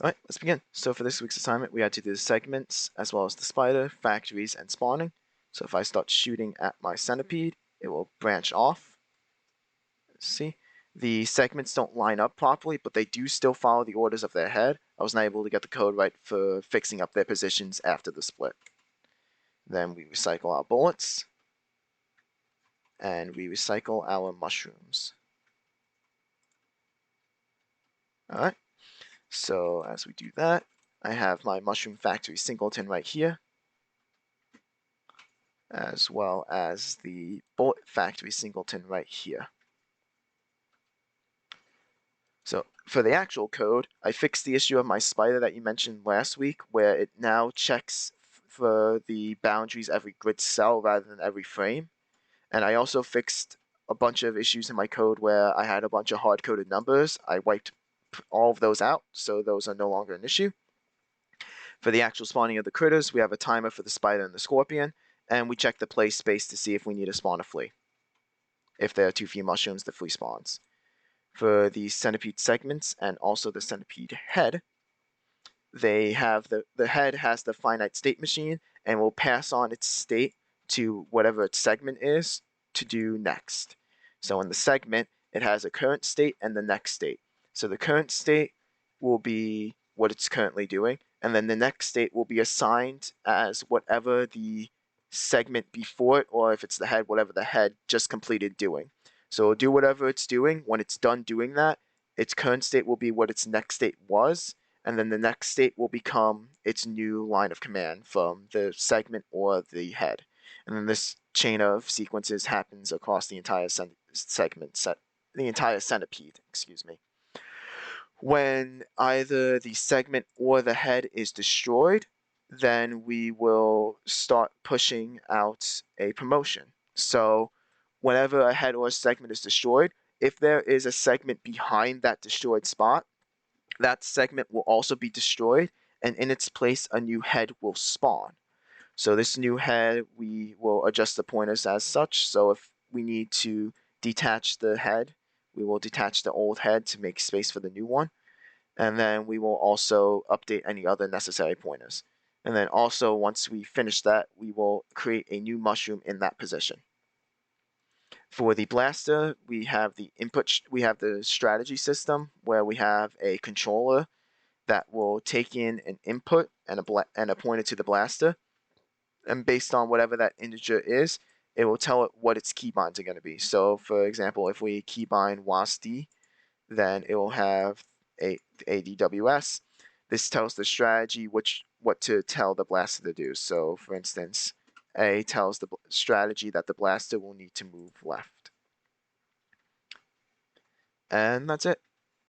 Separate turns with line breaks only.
Alright, let's begin. So for this week's assignment, we had to do the segments, as well as the spider, factories, and spawning. So if I start shooting at my centipede, it will branch off. See? The segments don't line up properly, but they do still follow the orders of their head. I was not able to get the code right for fixing up their positions after the split. Then we recycle our bullets, and we recycle our mushrooms. Alright, so as we do that, I have my mushroom factory Singleton right here, as well as the bullet factory Singleton right here. So for the actual code, I fixed the issue of my spider that you mentioned last week, where it now checks for the boundaries every grid cell rather than every frame. And I also fixed a bunch of issues in my code where I had a bunch of hard-coded numbers. I wiped all of those out, so those are no longer an issue. For the actual spawning of the critters, we have a timer for the spider and the scorpion, and we check the play space to see if we need to spawn a flea. If there are too few mushrooms, the flea spawns. For the centipede segments and also the centipede head, they have the head has the finite state machine and will pass on its state to whatever its segment is to do next. So in the segment, it has a current state and the next state. So the current state will be what it's currently doing, and then the next state will be assigned as whatever the segment before it, or if it's the head, whatever the head just completed doing. So it'll do whatever it's doing. When it's done doing that, its current state will be what its next state was, and then the next state will become its new line of command from the segment or the head. And then this chain of sequences happens across the entire centipede, excuse me. When either the segment or the head is destroyed, then we will start pushing out a promotion. So whenever a head or a segment is destroyed, if there is a segment behind that destroyed spot, that segment will also be destroyed, and in its place, a new head will spawn. So this new head, we will adjust the pointers as such. So if we need to detach the head, we will detach the old head to make space for the new one. And then we will also update any other necessary pointers. And then also, once we finish that, we will create a new mushroom in that position. For the blaster, we have the strategy system where we have a controller that will take in an input and a pointer to the blaster, and based on whatever that integer is, it will tell it what its keybinds are going to be. So, for example, if we keybind wasd, then it will have a ADWS. This tells the strategy what to tell the blaster to do. So, for instance, A tells the strategy that the blaster will need to move left. And that's it.